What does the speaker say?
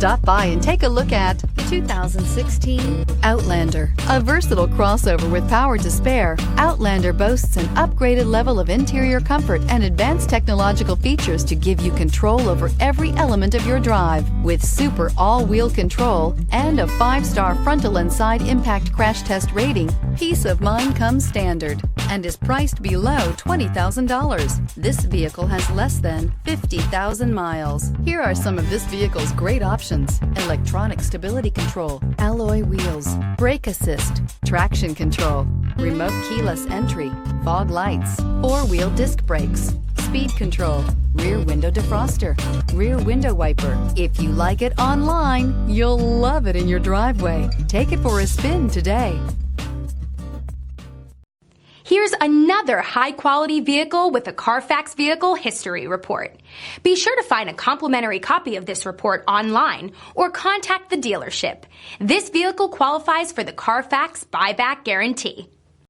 Stop by and take a look at the 2016 Outlander. A versatile crossover with power to spare, Outlander boasts an upgraded level of interior comfort and advanced technological features to give you control over every element of your drive. With super all-wheel control and a 5-star frontal and side impact crash test rating, peace of mind comes standard and is priced below $20,000. This vehicle has less than 50,000 miles. Here are some of this vehicle's great options: electronic stability control, alloy wheels, brake assist, traction control, remote keyless entry, fog lights, 4-wheel disc brakes, speed control, rear window defroster, rear window wiper. If you like it online, you'll love it in your driveway. Take it for a spin today. Here's another high-quality vehicle with a CARFAX Vehicle History Report. Be sure to find a complimentary copy of this report online or contact the dealership. This vehicle qualifies for the CARFAX Buyback Guarantee.